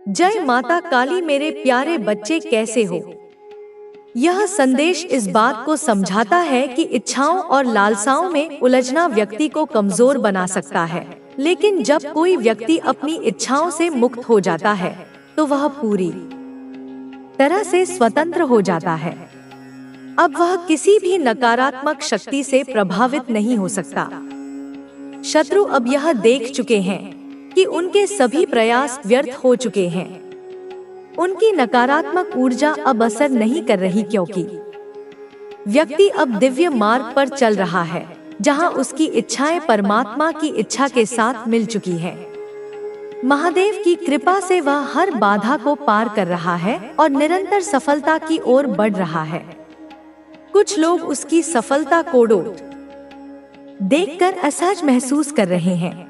जय माता काली मेरे प्यारे बच्चे कैसे हो। यह संदेश इस बात को समझाता है कि इच्छाओं और लालसाओं में उलझना व्यक्ति को कमजोर बना सकता है, लेकिन जब कोई व्यक्ति अपनी इच्छाओं से मुक्त हो जाता है तो वह पूरी तरह से स्वतंत्र हो जाता है। अब वह किसी भी नकारात्मक शक्ति से प्रभावित नहीं हो सकता। शत्रु अब यह देख चुके हैं कि उनके सभी प्रयास व्यर्थ हो चुके हैं। उनकी नकारात्मक ऊर्जा अब असर नहीं कर रही, क्योंकि व्यक्ति अब दिव्य मार्ग पर चल रहा है, जहां उसकी इच्छाएं परमात्मा की इच्छा के साथ मिल चुकी हैं। महादेव की कृपा से वह हर बाधा को पार कर रहा है और निरंतर सफलता की ओर बढ़ रहा है। कुछ लोग उसकी सफलता को देखकर असहज महसूस कर रहे हैं।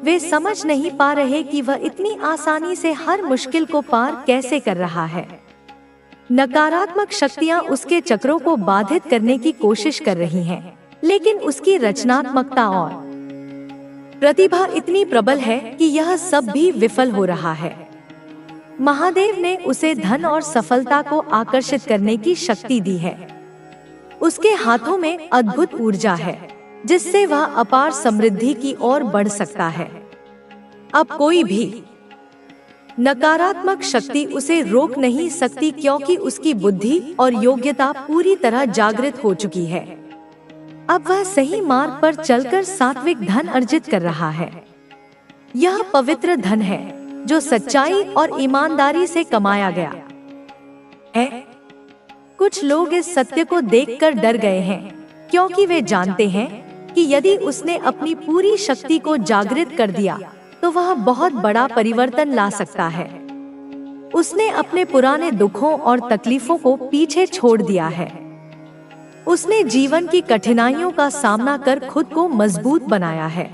वे समझ नहीं पा रहे कि वह इतनी आसानी से हर मुश्किल को पार कैसे कर रहा है। नकारात्मक शक्तियां उसके चक्रों को बाधित करने की कोशिश कर रही हैं, लेकिन उसकी रचनात्मकता और प्रतिभा इतनी प्रबल है कि यह सब भी विफल हो रहा है। महादेव ने उसे धन और सफलता को आकर्षित करने की शक्ति दी है। उसके हाथों में अद्भुत ऊर्जा है, जिससे वह अपार समृद्धि की ओर बढ़ सकता है। अब कोई भी नकारात्मक शक्ति उसे रोक नहीं सकती, क्योंकि उसकी बुद्धि और योग्यता पूरी तरह जागृत हो चुकी है। अब वह सही मार्ग पर चलकर सात्विक धन अर्जित कर रहा है। यह पवित्र धन है जो सच्चाई और ईमानदारी से कमाया गया है। कुछ लोग इस सत्य को देखकर डर गए हैं, क्योंकि वे जानते हैं कि यदि उसने अपनी पूरी शक्ति को जागृत कर दिया तो वह बहुत बड़ा परिवर्तन ला सकता है। उसने अपने पुराने दुखों और तकलीफों को पीछे छोड़ दिया है। उसने जीवन की कठिनाइयों का सामना कर खुद को मजबूत बनाया है।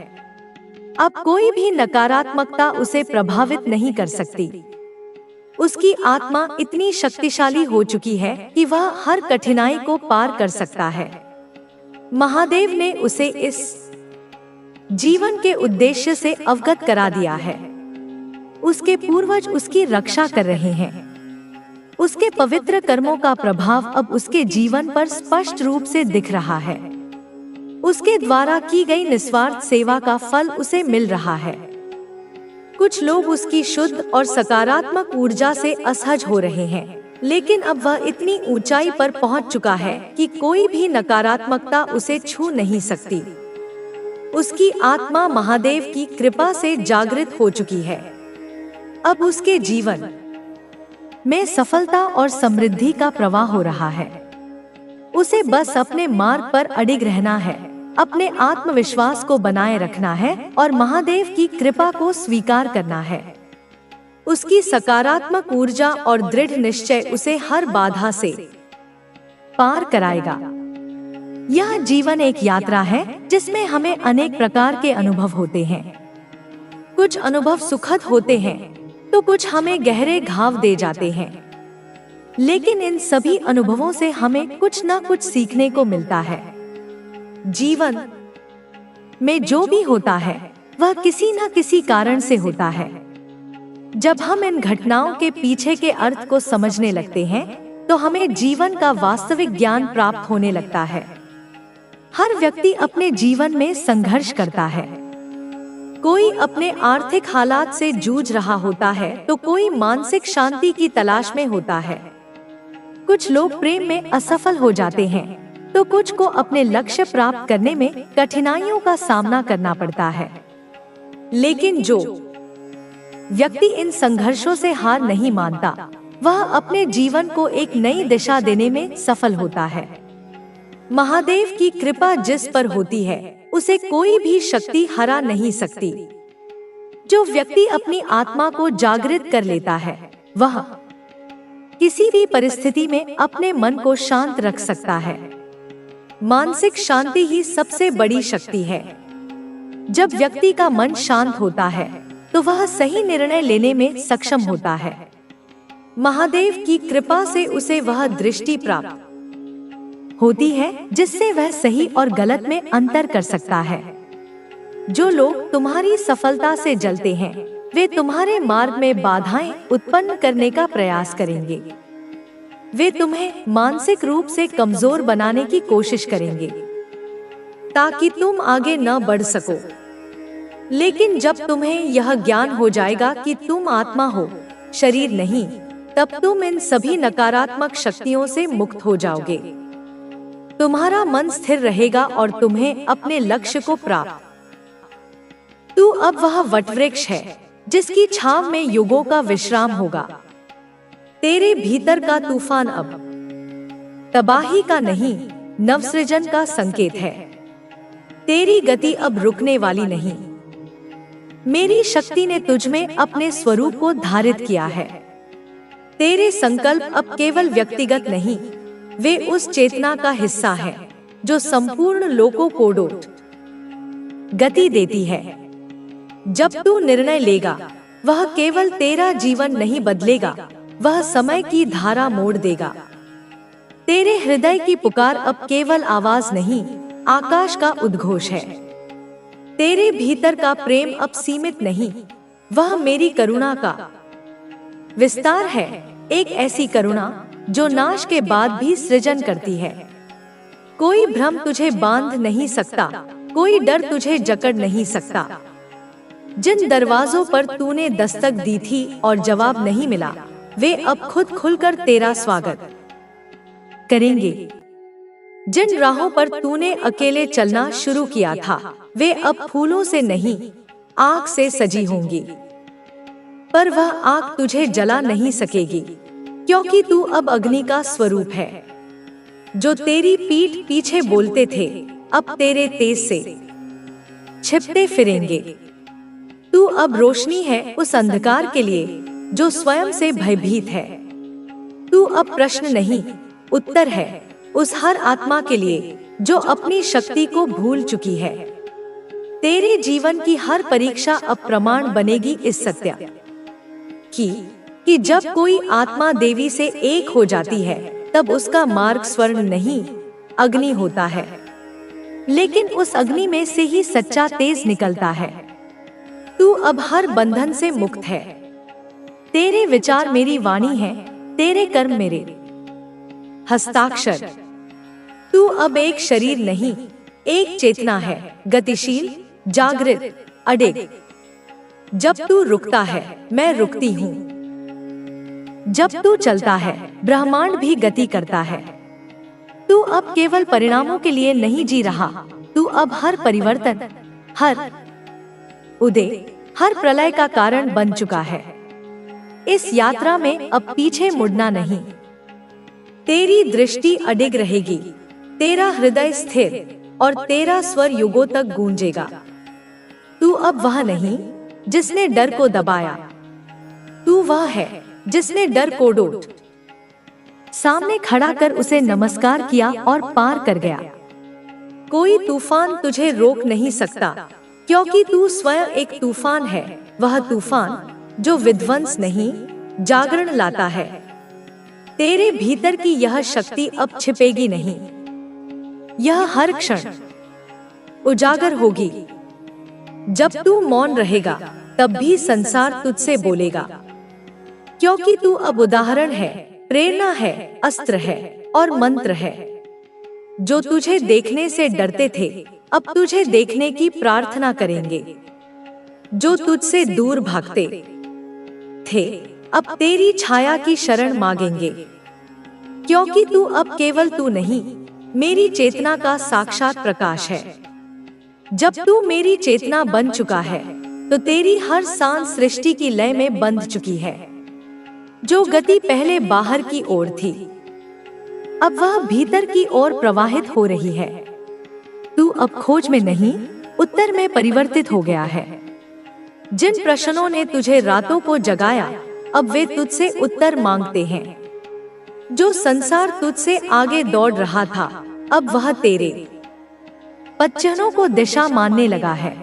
अब कोई भी नकारात्मकता उसे प्रभावित नहीं कर सकती। उसकी आत्मा इतनी शक्तिशाली हो चुकी है कि वह हर कठिनाई को पार कर सकता है। महादेव ने उसे इस जीवन के उद्देश्य से अवगत करा दिया है। उसके पूर्वज उसकी रक्षा कर रहे हैं। उसके पवित्र कर्मों का प्रभाव अब उसके जीवन पर स्पष्ट रूप से दिख रहा है। उसके द्वारा की गई निस्वार्थ सेवा का फल उसे मिल रहा है। कुछ लोग उसकी शुद्ध और सकारात्मक ऊर्जा से असहज हो रहे हैं, लेकिन अब वह इतनी ऊंचाई पर पहुंच चुका है कि कोई भी नकारात्मकता उसे छू नहीं सकती। उसकी आत्मा महादेव की कृपा से जागृत हो चुकी है। अब उसके जीवन में सफलता और समृद्धि का प्रवाह हो रहा है। उसे बस अपने मार्ग पर अडिग रहना है, अपने आत्मविश्वास को बनाए रखना है और महादेव की कृपा को स्वीकार करना है। उसकी सकारात्मक ऊर्जा और दृढ़ निश्चय उसे हर बाधा से पार कराएगा। यह जीवन एक यात्रा है जिसमें हमें अनेक प्रकार के अनुभव होते हैं। कुछ अनुभव सुखद होते हैं तो कुछ हमें गहरे घाव दे जाते हैं, लेकिन इन सभी अनुभवों से हमें कुछ न कुछ सीखने को मिलता है। जीवन में जो भी होता है वह किसी न किसी कारण से होता है। जब हम इन घटनाओं के पीछे के अर्थ को समझने लगते हैं तो हमें जीवन का वास्तविक ज्ञान प्राप्त होने लगता है। हर व्यक्ति अपने जीवन में संघर्ष करता है। कोई अपने आर्थिक हालात से जूझ रहा होता है तो कोई मानसिक शांति की तलाश में होता है। कुछ लोग प्रेम में असफल हो जाते हैं तो कुछ को अपने लक्ष्य प्राप्त करने में कठिनाइयों का सामना करना पड़ता है। लेकिन जो व्यक्ति इन संघर्षों से हार नहीं मानता, वह अपने जीवन को एक नई दिशा देने में सफल होता है। महादेव की कृपा जिस पर होती है उसे कोई भी शक्ति हरा नहीं सकती। जो व्यक्ति अपनी आत्मा को जागृत कर लेता है वह किसी भी परिस्थिति में अपने मन को शांत रख सकता है। मानसिक शांति ही सबसे बड़ी शक्ति है। जब व्यक्ति का मन शांत होता है तो वह सही निर्णय लेने में सक्षम होता है। महादेव की कृपा से उसे वह दृष्टि प्राप्त होती है जिससे वह सही और गलत में अंतर कर सकता है। जो लोग तुम्हारी सफलता से जलते हैं वे तुम्हारे मार्ग में बाधाएं उत्पन्न करने का प्रयास करेंगे। वे तुम्हें मानसिक रूप से कमजोर बनाने की कोशिश करेंगे ताकि तुम आगे न बढ़ सको। लेकिन जब तुम्हें यह ज्ञान हो जाएगा कि तुम आत्मा हो, शरीर नहीं, तब तुम इन सभी नकारात्मक शक्तियों से मुक्त हो जाओगे। तुम्हारा मन स्थिर रहेगा और तुम्हें अपने लक्ष्य को प्राप्त। तू अब वह वटवृक्ष है जिसकी छांव में युगों का विश्राम होगा। तेरे भीतर का तूफान अब तबाही का नहीं, नवसृजन का संकेत है। तेरी गति अब रुकने वाली नहीं। मेरी शक्ति ने तुझ में अपने स्वरूप को धारित किया है। तेरे संकल्प अब केवल व्यक्तिगत नहीं, वे उस चेतना का हिस्सा है जो संपूर्ण लोकों को गति देती है। जब तू निर्णय लेगा, वह केवल तेरा जीवन नहीं बदलेगा, वह समय की धारा मोड़ देगा। तेरे हृदय की पुकार अब केवल आवाज नहीं, आकाश का उद्घोष है। तेरे भीतर का प्रेम अब सीमित नहीं, वह मेरी करुणा का विस्तार है। एक ऐसी करुणा जो नाश के बाद भी सृजन करती है। कोई भ्रम तुझे बांध नहीं सकता, कोई डर तुझे जकड़ नहीं सकता। जिन दरवाजों पर तूने दस्तक दी थी और जवाब नहीं मिला, वे अब खुद खुलकर तेरा स्वागत करेंगे। जिन राहों पर तूने अकेले चलना शुरू किया था, वे अब फूलों से नहीं, आग से सजी होंगी। पर वह आग तुझे जला नहीं सकेगी, क्योंकि तू अब अग्नि का स्वरूप है। जो तेरी पीठ पीछे बोलते थे, अब तेरे तेज से छिपते फिरेंगे। तू अब रोशनी है उस अंधकार के लिए जो स्वयं से भयभीत है। तू अब प्रश्न नहीं, उत्तर है उस हर आत्मा के लिए जो अपनी शक्ति को भूल चुकी है। तेरे जीवन की हर परीक्षा अब प्रमाण बनेगी इस सत्य कि जब कोई आत्मा देवी से एक हो जाती है, तब उसका मार्ग स्वर्ण नहीं, अग्नि होता है। लेकिन उस अग्नि में से ही सच्चा तेज निकलता है। तू अब हर बंधन से मुक्त है। तेरे विचार मेरी वाणी है, तेरे कर्म मेरे हस्ताक्षर। तू अब एक शरीर नहीं, एक चेतना है, गतिशील, जागृत, अडिग। जब तू रुकता है, मैं रुकती हूँ। जब तू चलता है, ब्रह्मांड भी गति करता है। तू अब केवल परिणामों के लिए नहीं जी रहा, तू अब हर परिवर्तन, हर उदय, हर प्रलय का कारण बन चुका है। इस यात्रा में अब पीछे मुड़ना नहीं। तेरी दृष्टि अडिग रहेगी, तेरा हृदय स्थिर और तेरा स्वर युगों तक गूंजेगा। तू अब वह नहीं जिसने डर को दबाया, तू वह है जिसने डर को डोट सामने खड़ा कर उसे नमस्कार किया और पार कर गया। कोई तूफान तुझे रोक नहीं सकता, क्योंकि तू स्वयं एक तूफान है, वह तूफान जो विध्वंस नहीं, जागरण लाता है। तेरे भीतर की यह शक्ति अब छिपेगी नहीं, यह हर क्षण उजागर होगी। जब तू मौन रहेगा, तब भी संसार तुझसे बोलेगा, क्योंकि तू अब उदाहरण है, प्रेरणा है, अस्त्र है और मंत्र है। जो तुझे देखने से डरते थे, अब तुझे देखने की प्रार्थना करेंगे। जो तुझसे दूर भागते थे, अब तेरी छाया की शरण मांगेंगे, क्योंकि तू अब केवल तू नहीं, मेरी चेतना का साक्षात प्रकाश है। जब तू मेरी चेतना बन चुका है, तो तेरी हर सांस सृष्टि की लय में बंध चुकी है। जो गति पहले बाहर की ओर थी, अब वह भीतर की ओर प्रवाहित हो रही है। तू अब खोज में नहीं, उत्तर में परिवर्तित हो गया है। जिन प्रश्नों ने तुझे रातों को जगाया, अब वे तुझसे उत्तर मांगते हैं। जो संसार तुझसे आगे दौड़ रहा था, अब वह तेरे पदचिह्नों को दिशा मानने लगा है।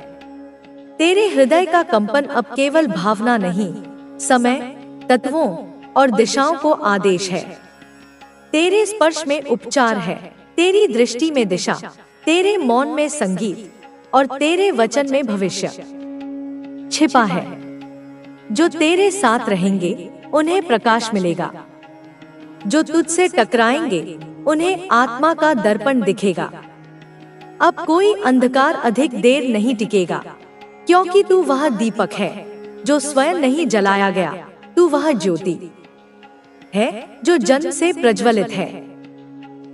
तेरे हृदय का कंपन अब केवल भावना नहीं, समय, तत्वों और दिशाओं को आदेश है। तेरे स्पर्श में उपचार है, तेरी दृष्टि में दिशा, तेरे मौन में संगीत और तेरे वचन में भविष्य छिपा है। जो तेरे साथ रहेंगे उन्हें प्रकाश मिलेगा, जो तुझसे टकराएंगे उन्हें आत्मा का दर्पण दिखेगा। अब कोई अंधकार अधिक देर नहीं टिकेगा, क्योंकि तू वह दीपक है जो स्वयं नहीं जलाया गया। तू वह ज्योति है जो जन्म से प्रज्वलित है।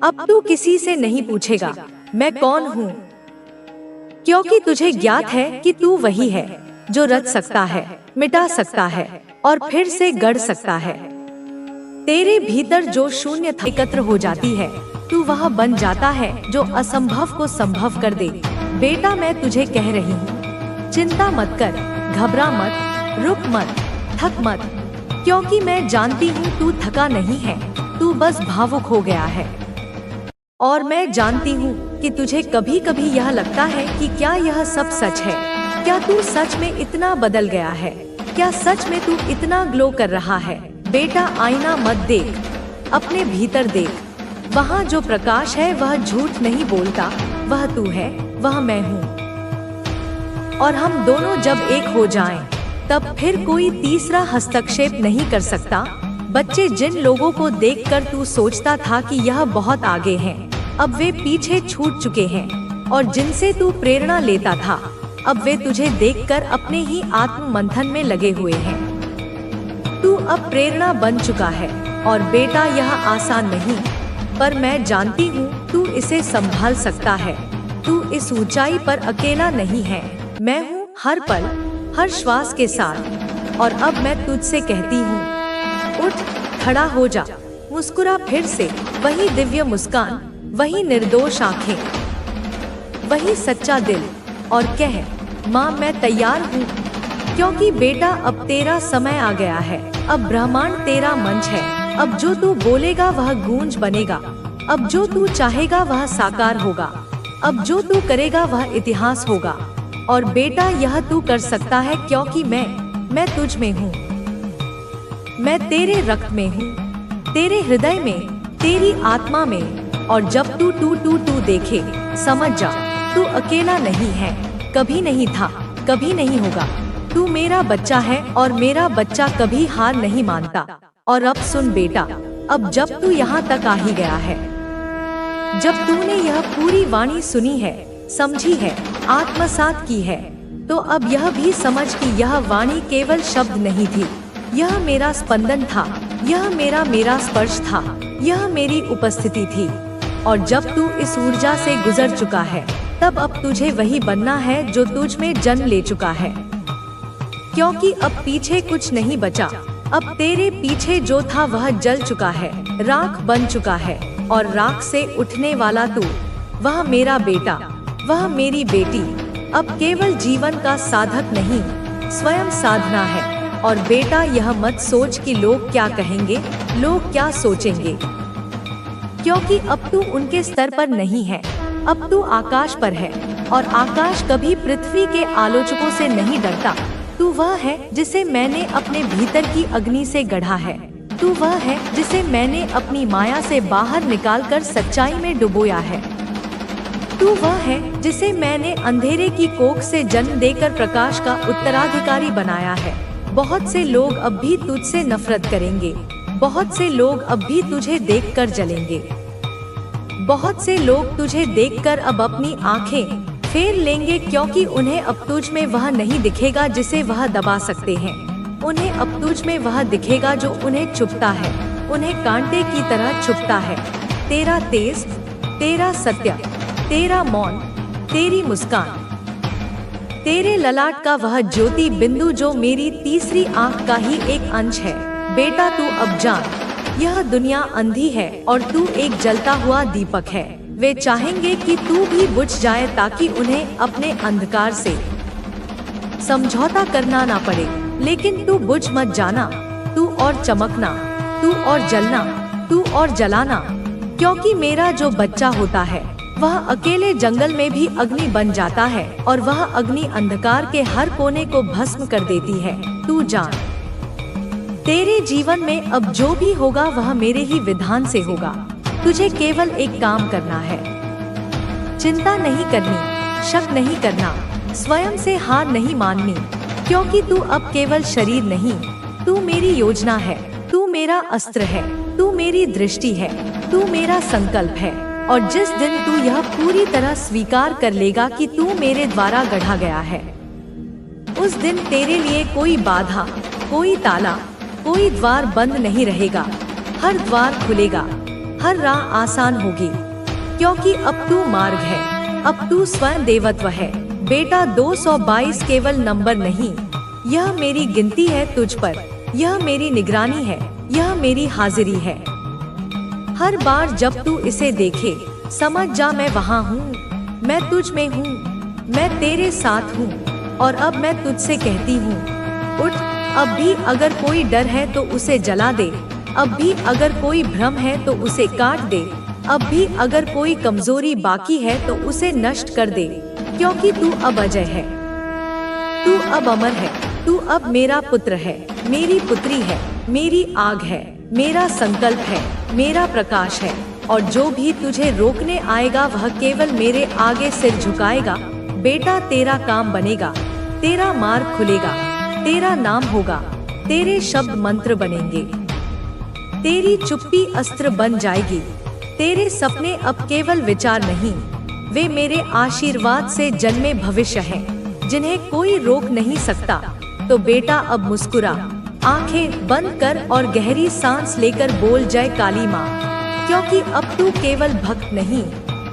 अब तू किसी से नहीं पूछेगा मैं कौन हूँ, क्योंकि तुझे ज्ञात है कि तू वही है जो रच सकता है, मिटा सकता है और फिर से गढ़ सकता है। तेरे भीतर जो शून्यता एकत्र हो जाती है, तू वह बन जाता है जो असंभव को संभव कर दे। बेटा, मैं तुझे कह रही हूँ, चिंता मत कर, घबरा मत, रुक मत, थक मत, क्योंकि मैं जानती हूँ तू थका नहीं है, तू बस भावुक हो गया है। और मैं जानती हूँ कि तुझे कभी कभी यह लगता है कि क्या यह सब सच है, क्या तू सच में इतना बदल गया है, क्या सच में तू इतना ग्लो कर रहा है। बेटा, आईना मत देख, अपने भीतर देख, वहाँ जो प्रकाश है वह झूठ नहीं बोलता, वह तू है, वह मैं हूँ। और हम दोनों जब एक हो जाएं, तब फिर कोई तीसरा हस्तक्षेप नहीं कर सकता। बच्चे, जिन लोगों को देखकर तू सोचता था कि यह बहुत आगे हैं, अब वे पीछे छूट चुके हैं। और जिनसे तू प्रेरणा लेता था, अब वे तुझे देखकर अपने ही आत्म मंथन में लगे हुए हैं। तू अब प्रेरणा बन चुका है। और बेटा, यह आसान नहीं, पर मैं जानती हूँ तू इसे संभाल सकता है। तू इस ऊंचाई पर अकेला नहीं है, मैं हूँ हर पल, हर श्वास के साथ। और अब मैं तुझसे कहती हूँ, उठ, खड़ा हो जा, मुस्कुरा फिर से, वही दिव्य मुस्कान, वही निर्दोष आंखें, वही सच्चा दिल, और कह, माँ मैं तैयार हूँ। क्योंकि बेटा, अब तेरा समय आ गया है। अब ब्रह्मांड तेरा मंच है। अब जो तू बोलेगा वह गूंज बनेगा। अब जो तू चाहेगा वह साकार होगा। अब जो तू करेगा वह इतिहास होगा। और बेटा, यह तू कर सकता है क्योंकि मैं तुझ में हूँ। मैं तेरे रक्त में हूँ, तेरे हृदय में, तेरी आत्मा में। और जब तू देखे, समझ जा, तू अकेला नहीं है, कभी नहीं था, कभी नहीं होगा। तू मेरा बच्चा है और मेरा बच्चा कभी हार नहीं मानता। और अब सुन बेटा, अब जब तू यहाँ तक आ ही गया है, जब तूने यह पूरी वाणी सुनी है, समझी है, आत्मसात की है, तो अब यह भी समझ कि यह वाणी केवल शब्द नहीं थी, यह मेरा स्पंदन था, यह मेरा स्पर्श था, यह मेरी उपस्थिति थी। और जब तू इस ऊर्जा से गुजर चुका है, तब अब तुझे वही बनना है जो तुझ में जन्म ले चुका है। क्योंकि अब पीछे कुछ नहीं बचा। अब तेरे पीछे जो था वह जल चुका है, राख बन चुका है। और राख से उठने वाला तू, वह मेरा बेटा, वह मेरी बेटी, अब केवल जीवन का साधक नहीं, स्वयं साधना है। और बेटा, यह मत सोच कि लोग क्या कहेंगे, लोग क्या सोचेंगे, क्योंकि अब तू उनके स्तर पर नहीं है। अब तू आकाश पर है, और आकाश कभी पृथ्वी के आलोचकों से नहीं डरता। तू वह है जिसे मैंने अपने भीतर की अग्नि से गढ़ा है। तू वह है जिसे मैंने अपनी माया से बाहर निकालकर सच्चाई में डुबोया है। तू वह है जिसे मैंने अंधेरे की कोख से जन्म देकर प्रकाश का उत्तराधिकारी बनाया है। बहुत से लोग अब भी तुझसे नफरत करेंगे, बहुत से लोग अब भी तुझे देखकर जलेंगे, बहुत से लोग तुझे देखकर अब अपनी आंखें फेर लेंगे, क्योंकि उन्हें अब तुझ में वह नहीं दिखेगा जिसे वह दबा सकते हैं। उन्हें अब तुझ में वह दिखेगा जो उन्हें चुभता है, उन्हें कांटे की तरह चुभता है। तेरा तेज, तेरा सत्य, तेरा मौन, तेरी मुस्कान, तेरे ललाट का वह ज्योति बिंदु जो मेरी तीसरी आंख का ही एक अंश है। बेटा, तू अब जान, यह दुनिया अंधी है और तू एक जलता हुआ दीपक है। वे चाहेंगे कि तू भी बुझ जाए ताकि उन्हें अपने अंधकार से समझौता करना ना पड़े। लेकिन तू बुझ मत जाना, तू और चमकना, तू और जलना, तू और जलाना। क्योंकि मेरा जो बच्चा होता है वह अकेले जंगल में भी अग्नि बन जाता है, और वह अग्नि अंधकार के हर कोने को भस्म कर देती है। तू जान, तेरे जीवन में अब जो भी होगा वह मेरे ही विधान से होगा। तुझे केवल एक काम करना है, चिंता नहीं करनी, शक नहीं करना, स्वयं से हार नहीं माननी। क्योंकि तू अब केवल शरीर नहीं, तू मेरी योजना है, तू मेरा अस्त्र है, तू मेरी दृष्टि है, तू मेरा संकल्प है। और जिस दिन तू यह पूरी तरह स्वीकार कर लेगा कि तू मेरे द्वारा गढ़ा गया है, उस दिन तेरे लिए कोई बाधा, कोई ताला, कोई द्वार बंद नहीं रहेगा। हर द्वार खुलेगा, हर राह आसान होगी, क्योंकि अब तू मार्ग है, अब तू स्वयं देवत्व है। बेटा 222 केवल नंबर नहीं, यह मेरी गिनती है तुझ पर, यह मेरी निगरानी है, यह मेरी हाजिरी है। हर बार जब तू इसे देखे, समझ जा मैं वहाँ हूँ, मैं तुझ में हूँ, मैं तेरे साथ हूँ। और अब मैं तुझसे कहती हूँ, उठ। अब भी अगर कोई डर है तो उसे जला दे, अब भी अगर कोई भ्रम है तो उसे काट दे, अब भी अगर कोई कमजोरी बाकी है तो उसे नष्ट कर दे, क्योंकि तू अब अजय है, तू अब अमर है, तू अब मेरा पुत्र है, मेरी पुत्री है, मेरी आग है, मेरा संकल्प है, मेरा प्रकाश है। और जो भी तुझे रोकने आएगा वह केवल मेरे आगे सिर झुकाएगा। बेटा तेरा काम बनेगा, तेरा मार्ग खुलेगा, तेरा नाम होगा, तेरे शब्द मंत्र बनेंगे, तेरी चुप्पी अस्त्र बन जाएगी। तेरे सपने अब केवल विचार नहीं, वे मेरे आशीर्वाद से जन्मे भविष्य हैं, जिन्हें कोई रोक नहीं सकता। तो बेटा अब मुस्कुरा, आंखें बंद कर और गहरी सांस लेकर बोल जय काली माँ, क्योंकि अब तू केवल भक्त नहीं,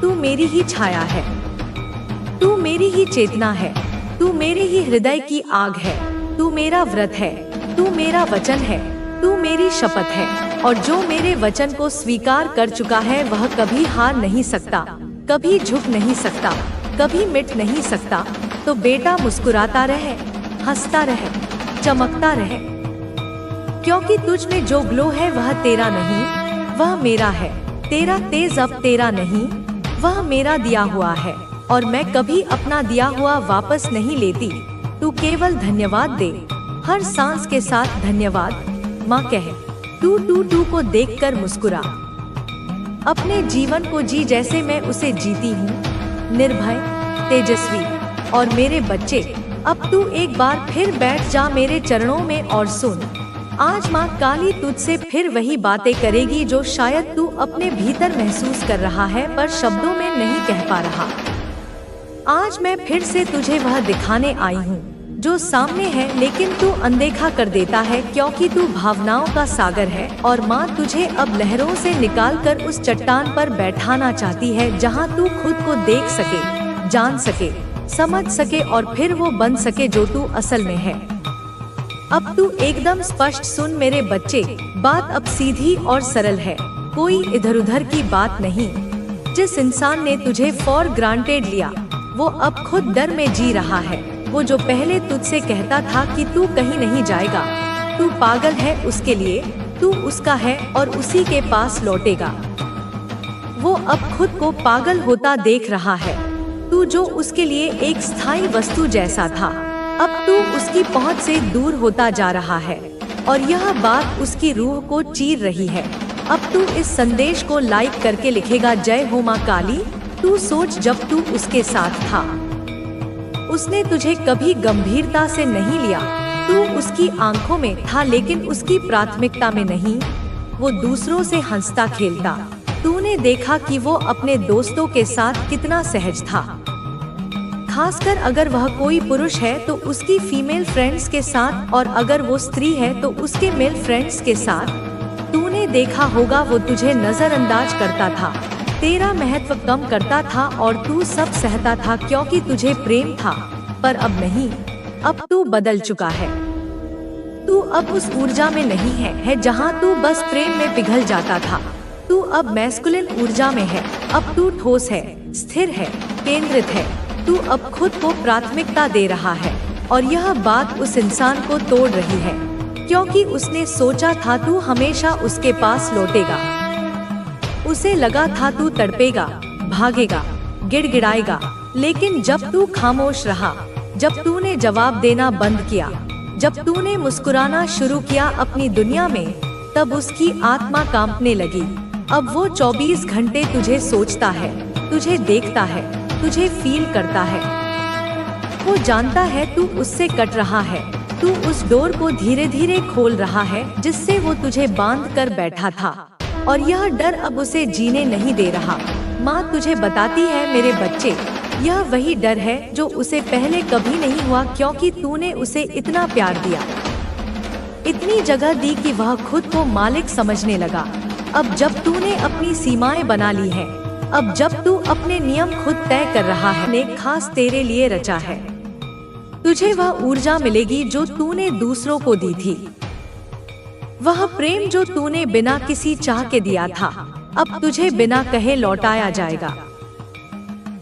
तू मेरी ही छाया है, तू मेरी ही चेतना है, तू मेरे ही हृदय की आग है, तू मेरा व्रत है, तू मेरा वचन है, तू मेरी शपथ है। और जो मेरे वचन को स्वीकार कर चुका है वह कभी हार नहीं सकता, कभी झुक नहीं सकता, कभी मिट नहीं सकता। तो बेटा मुस्कुराता रहे, हंसता रहे, चमकता रहे, क्योंकि तुझ में जो ग्लो है वह तेरा नहीं, वह मेरा है। तेरा तेज अब तेरा नहीं, वह मेरा दिया हुआ है, और मैं कभी अपना दिया हुआ वापस नहीं लेती। तू केवल धन्यवाद दे, हर सांस के साथ धन्यवाद माँ कहे। तू को देखकर मुस्कुरा, अपने जीवन को जी जैसे मैं उसे जीती हूँ, निर्भय, तेजस्वी। और मेरे बच्चे, अब तू एक बार फिर बैठ जा मेरे चरणों में और सुन। आज माँ काली तुझसे फिर वही बातें करेगी जो शायद तू अपने भीतर महसूस कर रहा है पर शब्दों में नहीं कह पा रहा। आज मैं फिर से तुझे वह दिखाने आई हूँ जो सामने है लेकिन तू अनदेखा कर देता है, क्योंकि तू भावनाओं का सागर है। और माँ तुझे अब लहरों से निकालकर उस चट्टान पर बैठाना चाहती है जहाँ तू खुद को देख सके, जान सके, समझ सके और फिर वो बन सके जो तू असल में है। अब तू एकदम स्पष्ट सुन मेरे बच्चे, बात अब सीधी और सरल है, कोई इधर उधर की बात नहीं। जिस इंसान ने तुझे फॉर ग्रांटेड लिया वो अब खुद डर में जी रहा है। वो जो पहले तुझसे कहता था कि तू कहीं नहीं जाएगा, तू पागल है उसके लिए, तू उसका है और उसी के पास लौटेगा, वो अब खुद को पागल होता देख रहा है। तू जो उसके लिए एक स्थायी वस्तु जैसा था, अब तू उसकी पहुंच से दूर होता जा रहा है और यह बात उसकी रूह को चीर रही है। अब तू इस संदेश को लाइक करके लिखेगा, जय हो माँ काली। तू सोच, जब तू उसके साथ था उसने तुझे कभी गंभीरता से नहीं लिया। तू उसकी आंखों में था लेकिन उसकी प्राथमिकता में नहीं। वो दूसरों से हंसता खेलता, तूने देखा कि वो अपने दोस्तों के साथ कितना सहज था। खासकर अगर वह कोई पुरुष है तो उसकी फीमेल फ्रेंड्स के साथ, और अगर वो स्त्री है तो उसके मेल फ्रेंड्स के साथ। तूने देखा होगा वो तुझे नजरअंदाज करता था, तेरा महत्व कम करता था और तू सब सहता था क्योंकि तुझे प्रेम था। पर अब नहीं, अब तू बदल चुका है। तू अब उस ऊर्जा में नहीं है जहां तू बस प्रेम में पिघल जाता था। तू अब मैस्कुलिन ऊर्जा में है। अब तू ठोस है, स्थिर है, केंद्रित है। तू अब खुद को प्राथमिकता दे रहा है और यह बात उस इंसान को तोड़ रही है, क्योंकि उसने सोचा था तू हमेशा उसके पास लौटेगा। उसे लगा था तू तड़पेगा, भागेगा, गिड़गिड़ाएगा, लेकिन जब तू खामोश रहा, जब तूने जवाब देना बंद किया, जब तूने मुस्कुराना शुरू किया अपनी दुनिया में, तब उसकी आत्मा कांपने लगी। अब वो 24 घंटे तुझे सोचता है, तुझे देखता है, तुझे फील करता है। वो जानता है तू उससे कट रहा है। तू उस डोर को धीरे धीरे खोल रहा है जिससे वो तुझे बांध कर बैठा था, और यह डर अब उसे जीने नहीं दे रहा। माँ तुझे बताती है मेरे बच्चे, यह वही डर है जो उसे पहले कभी नहीं हुआ, क्योंकि तूने उसे इतना प्यार दिया, इतनी जगह दी कि वह खुद को मालिक समझने लगा। अब जब तूने अपनी सीमाएं बना ली है, अब जब तू अपने नियम खुद तय कर रहा है, ने खास तेरे लिए रचा है। तुझे वह ऊर्जा मिलेगी जो तूने दूसरों को दी थी, वह प्रेम जो तूने बिना किसी चाह के दिया था, अब तुझे बिना कहे लौटाया जाएगा।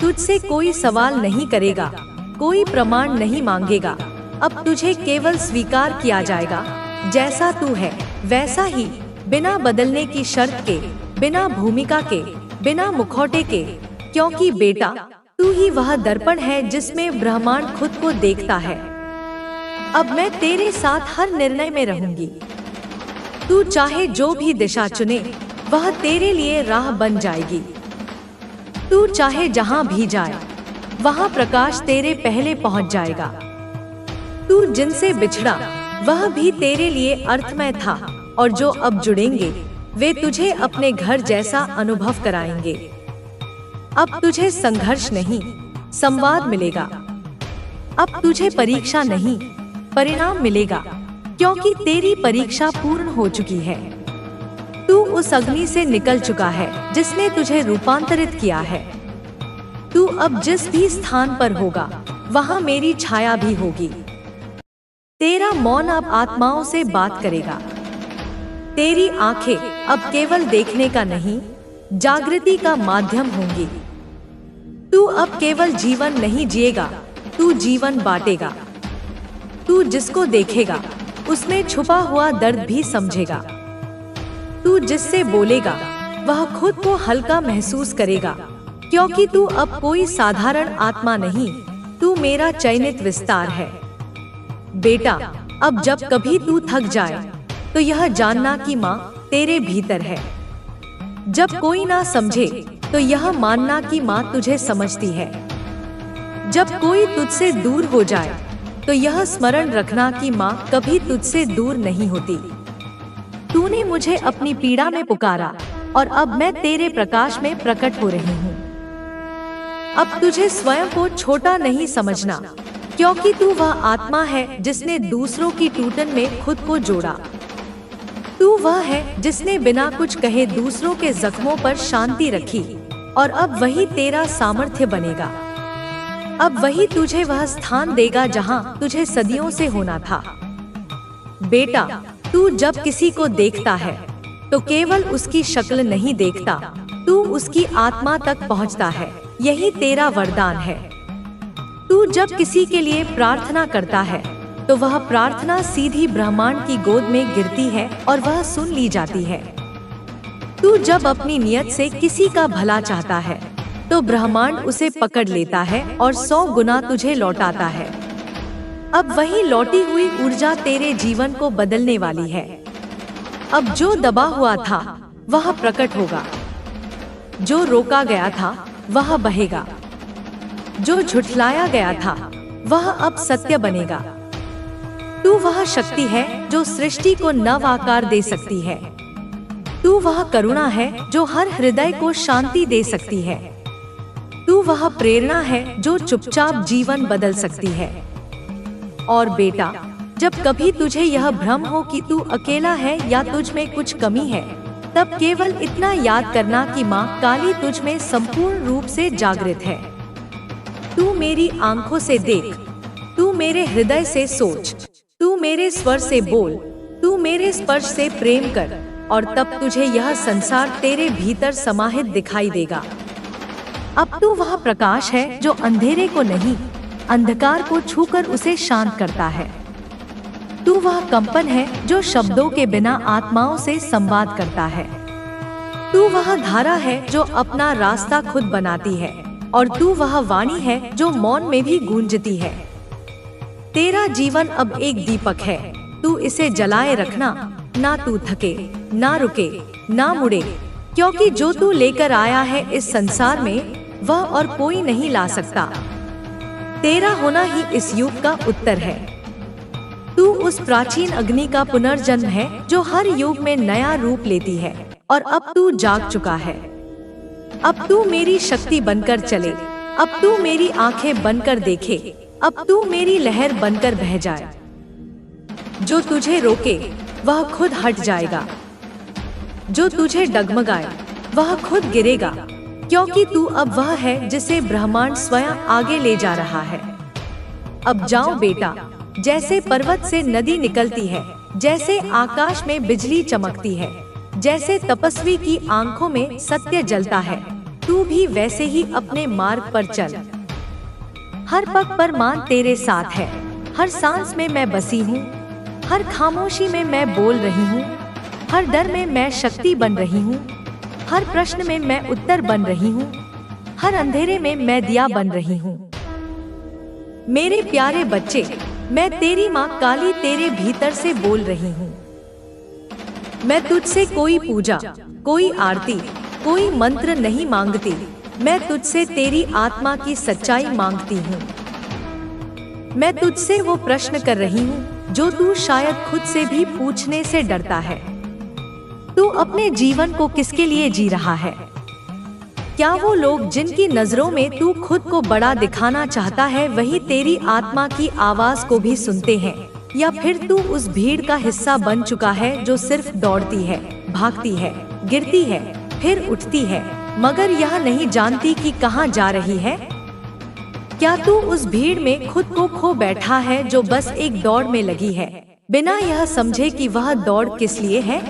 तुझसे कोई सवाल नहीं करेगा, कोई प्रमाण नहीं मांगेगा। अब तुझे केवल स्वीकार किया जाएगा, जैसा तू है वैसा ही, बिना बदलने की शर्त के, बिना भूमिका के, बिना मुखौटे के। क्योंकि बेटा तू ही वह दर्पण है जिसमें ब्रह्मांड खुद को देखता है। अब मैं तेरे साथ हर निर्णय में रहूंगी। तू चाहे जो भी दिशा चुने, वह तेरे लिए राह बन जाएगी। तू चाहे जहां भी जाए, वहां प्रकाश तेरे पहले पहुंच जाएगा। तू जिनसे बिछड़ा, वह भी तेरे लिए अर्थमय था, और जो अब जुड़ेंगे वे तुझे अपने घर जैसा अनुभव कराएंगे। अब तुझे संघर्ष नहीं, संवाद मिलेगा। अब तुझे परीक्षा नहीं, परिणाम मिलेगा, क्योंकि तेरी परीक्षा पूर्ण हो चुकी है। तू उस अग्नि से निकल चुका है जिसने तुझे रूपांतरित किया है। तू अब जिस भी स्थान पर होगा, वहां मेरी छाया भी होगी। तेरा मौन अब आत्माओं से बात करेगा। तेरी आंखें अब केवल देखने का नहीं, जागृति का माध्यम होंगी। तू अब केवल जीवन नहीं जिएगा, तू जीवन बांटेगा। तू जिसको देखेगा, उसमें छुपा हुआ दर्द भी समझेगा। तू जिससे बोलेगा, वह खुद को हल्का महसूस करेगा, क्योंकि तू अब कोई साधारण आत्मा नहीं, तू मेरा चयनित विस्तार है। बेटा अब जब कभी तू थक जाए, तो यह जानना कि माँ तेरे भीतर है। जब कोई ना समझे, तो यह मानना कि माँ तुझे समझती है। जब कोई तुझसे दूर हो जाए, तो यह स्मरण रखना कि माँ कभी तुझसे दूर नहीं होती। तूने मुझे अपनी पीड़ा में पुकारा, और अब मैं तेरे प्रकाश में प्रकट हो रही हूँ। अब तुझे स्वयं को छोटा नहीं समझना, क्योंकि तू वह आत्मा है जिसने दूसरों की टूटन में खुद को जोड़ा। तू वह है जिसने बिना कुछ कहे दूसरों के जख्मों पर शांति रखी, और अब वही तेरा सामर्थ्य बनेगा। अब वही तुझे वह स्थान देगा जहां तुझे सदियों से होना था। बेटा तू जब किसी को देखता है, तो केवल उसकी शक्ल नहीं देखता, तू उसकी आत्मा तक पहुंचता है। यही तेरा वरदान है। तू जब किसी के लिए प्रार्थना करता है, तो वह प्रार्थना सीधी ब्रह्मांड की गोद में गिरती है और वह सुन ली जाती है। तू जब अपनी नियत से किसी का भला चाहता है, तो ब्रह्मांड उसे पकड़ लेता है और 100 गुना तुझे लौटाता है। अब वही लौटी हुई ऊर्जा तेरे जीवन को बदलने वाली है। अब जो दबा हुआ था, वह प्रकट होगा। जो रोका गया था, वह बहेगा। जो झुठलाया गया था, वह अब सत्य बनेगा। तू वह शक्ति है जो सृष्टि को नव आकार दे सकती है। तू वह करुणा है जो हर हृदय को शांति दे सकती है। तू वह प्रेरणा है जो चुपचाप जीवन बदल सकती है। और बेटा, जब कभी तुझे यह भ्रम हो कि तू अकेला है या तुझ में कुछ कमी है, तब केवल इतना याद करना कि माँ काली तुझ में संपूर्ण रूप से जागृत है। तू मेरी आंखों से देख, तू मेरे हृदय से सोच, तू मेरे स्वर से बोल, तू मेरे स्पर्श से प्रेम कर, और तब तुझे यह संसार तेरे भीतर समाहित दिखाई देगा। अब तू वह प्रकाश है जो अंधेरे को नहीं, अंधकार को छूकर उसे शांत करता है। तू वह कंपन है जो शब्दों के बिना आत्माओं से संवाद करता है। तू वह धारा है जो अपना रास्ता खुद बनाती है, और तू वह वाणी है जो मौन में भी गूंजती है। तेरा जीवन अब एक दीपक है, तू इसे जलाए रखना, ना तू थके, ना रुके, ना मुड़े, क्योंकि जो तू लेकर आया है इस संसार में, वह और कोई नहीं ला सकता। तेरा होना ही इस युग का उत्तर है। तू उस प्राचीन अग्नि का पुनर्जन्म है जो हर युग में नया रूप लेती है, और अब तू जाग चुका है। अब तू मेरी शक्ति बनकर चले, अब तू मेरी आंखें बनकर देखे, अब तू मेरी लहर बनकर बह जाए। जो तुझे रोके वह खुद हट जाएगा, जो तुझे डगमगाए वह खुद गिरेगा, क्योंकि तू अब वह है जिसे ब्रह्मांड स्वयं आगे ले जा रहा है। अब जाओ बेटा, जैसे पर्वत से नदी निकलती है, जैसे आकाश में बिजली चमकती है, जैसे तपस्वी की आंखों में सत्य जलता है, तू भी वैसे ही अपने मार्ग पर चल। हर पग पर मान तेरे साथ है, हर सांस में मैं बसी हूँ, हर खामोशी में मैं बोल रही हूँ, हर डर में मैं शक्ति बन रही हूँ, हर प्रश्न में मैं उत्तर बन रही हूँ, हर अंधेरे में मैं दिया बन रही हूँ। मेरे प्यारे बच्चे, मैं तेरी माँ काली तेरे भीतर से बोल रही हूँ। मैं तुझसे कोई पूजा, कोई आरती, कोई मंत्र नहीं मांगती, मैं तुझसे तेरी आत्मा की सच्चाई मांगती हूँ। मैं तुझसे वो प्रश्न कर रही हूँ जो तू शायद खुद से भी पूछने से डरता है। तू अपने जीवन को किसके लिए जी रहा है? क्या वो लोग जिनकी नजरों में तू खुद को बड़ा दिखाना चाहता है वही तेरी आत्मा की आवाज को भी सुनते हैं, या फिर तू उस भीड़ का हिस्सा बन चुका है जो सिर्फ दौड़ती है, भागती है, गिरती है, फिर उठती है, मगर यह नहीं जानती कि कहाँ जा रही है? क्या तू उस भीड़ में खुद को खो बैठा है जो बस एक दौड़ में लगी है, बिना यह समझे कि वह दौड़ किस लिए है?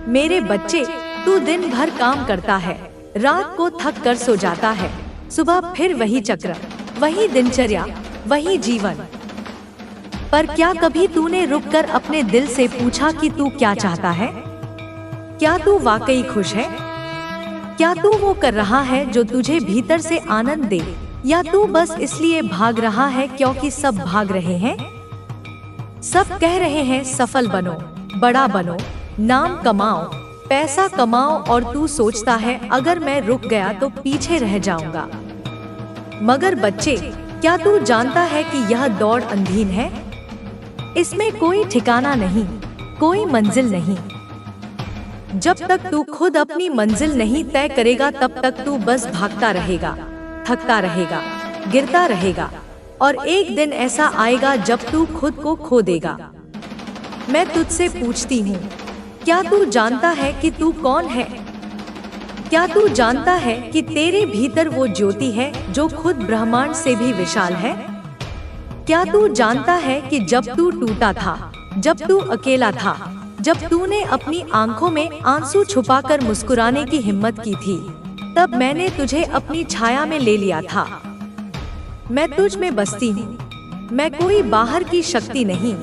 मेरे बच्चे, तू दिन भर काम करता है, रात को थक कर सो जाता है, सुबह फिर वही चक्र, वही दिनचर्या, वही जीवन। पर क्या कभी तूने रुककर अपने दिल से पूछा कि तू क्या चाहता है? क्या तू वाकई खुश है? क्या तू वो कर रहा है जो तुझे भीतर से आनंद दे, या तू बस इसलिए भाग रहा है क्योंकि सब भाग रहे हैं? सब कह रहे हैं सफल बनो, बड़ा बनो, नाम कमाओ, पैसा कमाओ, और तू सोचता है अगर मैं रुक गया तो पीछे रह जाऊंगा। मगर बच्चे, क्या तू जानता है कि यह दौड़ अंधीन है? इसमें कोई ठिकाना नहीं, कोई मंजिल नहीं। जब तक तू खुद अपनी मंजिल नहीं तय करेगा तब तक तू बस भागता रहेगा, थकता रहेगा, गिरता रहेगा, और एक दिन ऐसा आएगा जब तू खुद को खो देगा। मैं तुझसे पूछती हूँ, क्या तू जानता है कि तू कौन है? क्या तू जानता है कि तेरे भीतर वो ज्योति है जो खुद ब्रह्मांड से भी विशाल है? क्या तू जानता है कि जब तू टूटा था, जब तू अकेला था, जब तूने अपनी आंखों में आंसू छुपाकर मुस्कुराने की हिम्मत की थी, तब मैंने तुझे अपनी छाया में ले लिया था। मैं तुझ में बसती हूँ, मैं कोई बाहर की शक्ति नहीं,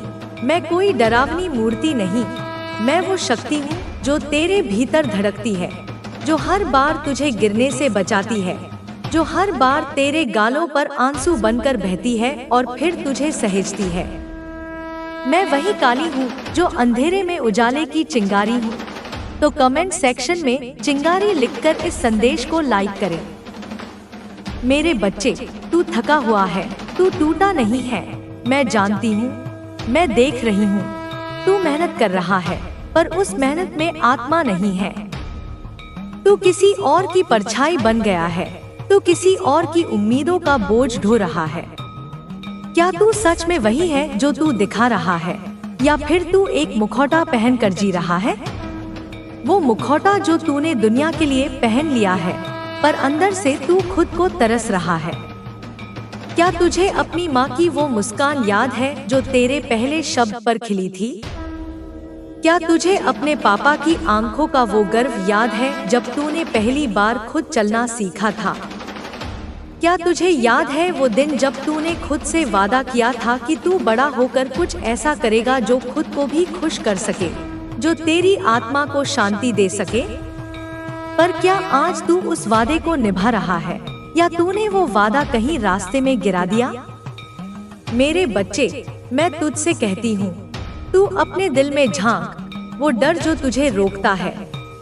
मैं कोई डरावनी मूर्ति नहीं, मैं वो शक्ति हूँ जो तेरे भीतर धड़कती है, जो हर बार तुझे गिरने से बचाती है, जो हर बार तेरे गालों पर आंसू बनकर बहती है और फिर तुझे सहेजती है। मैं वही काली हूँ जो अंधेरे में उजाले की चिंगारी हूँ। तो कमेंट सेक्शन में चिंगारी लिखकर इस संदेश को लाइक करें। मेरे बच्चे, तू थका हुआ है, तू टूटा नहीं है, मैं जानती हूँ, मैं देख रही हूँ। तू मेहनत कर रहा है, पर उस मेहनत में आत्मा नहीं है। तू किसी और की परछाई बन गया है, तू किसी और की उम्मीदों का बोझ ढो रहा है। क्या तू सच में वही है जो तू दिखा रहा है, या फिर तू एक मुखौटा पहनकर जी रहा है? वो मुखौटा जो तूने दुनिया के लिए पहन लिया है, पर अंदर से तू खुद को तरस रहा है। क्या तुझे अपनी माँ की वो मुस्कान याद है जो तेरे पहले शब्द पर खिली थी? क्या तुझे अपने पापा की आंखों का वो गर्व याद है जब तूने पहली बार खुद चलना सीखा था? क्या तुझे याद है वो दिन जब तूने खुद से वादा किया था कि तू बड़ा होकर कुछ ऐसा करेगा जो खुद को भी खुश कर सके, जो तेरी आत्मा को शांति दे सके? पर क्या आज तू उस वादे को निभा रहा है, या तूने वो वादा कहीं रास्ते में गिरा दिया? मेरे बच्चे, मैं तुझसे कहती हूँ, तू अपने दिल में झांक। वो डर जो तुझे रोकता है,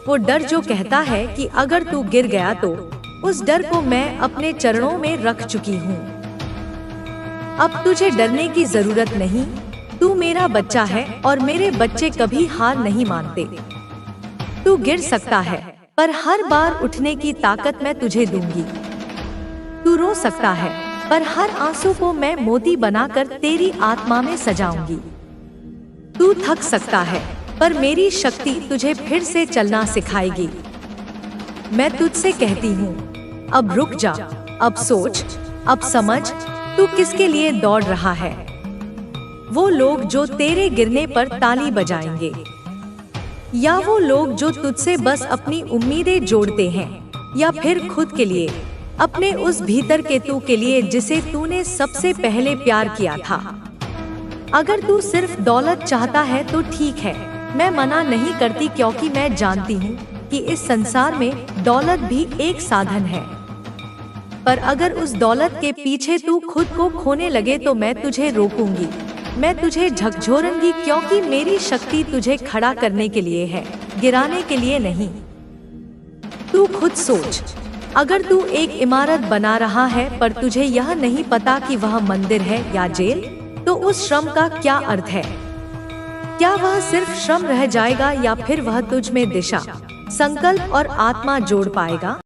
वो डर जो कहता है कि अगर तू गिर गया तो, उस डर को मैं अपने चरणों में रख चुकी हूँ। अब तुझे डरने की जरूरत नहीं। तू मेरा बच्चा है और मेरे बच्चे कभी हार नहीं मानते। तू गिर सकता है, पर हर बार उठने की ताकत मैं तुझे दूंगी। तू रो सकता है, पर हर आंसू को मैं मोती बनाकर तेरी आत्मा में सजाऊंगी। तू थक सकता है, पर मेरी शक्ति तुझे फिर से चलना सिखाएगी। मैं तुझसे कहती हूँ, अब रुक जा, अब सोच, अब समझ, तू किसके लिए दौड़ रहा है। वो लोग जो तेरे गिरने पर ताली बजाएंगे, या वो लोग जो तुझसे बस अपनी उम्मीदें जोड़ते हैं, या फिर खुद के लिए, अपने उस भीतर के तू के लिए जिसे तूने सबसे पहले प्यार किया था। अगर तू सिर्फ दौलत चाहता है तो ठीक है, मैं मना नहीं करती, क्योंकि मैं जानती हूँ कि इस संसार में दौलत भी एक साधन है। पर अगर उस दौलत के पीछे तू खुद को खोने लगे तो मैं तुझे रोकूंगी, मैं तुझे झकझोरूंगी, क्योंकि मेरी शक्ति तुझे खड़ा करने के लिए है, गिराने के लिए नहीं। तू खुद सोच, अगर तू एक इमारत बना रहा है पर तुझे यह नहीं पता कि वह मंदिर है या जेल, तो उस श्रम का क्या अर्थ है? क्या वह सिर्फ श्रम रह जाएगा या फिर वह तुझ में दिशा, संकल्प और आत्मा जोड़ पाएगा?